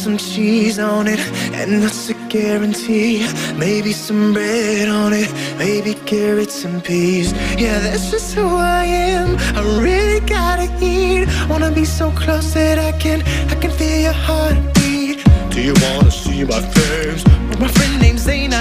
some cheese on it, and that's a guarantee. Maybe some bread on it, maybe carrots and peas. Yeah, that's just who I am. I really gotta eat. Wanna be so close that I can feel your heartbeat. Do you wanna see my face? My friend named Zayn,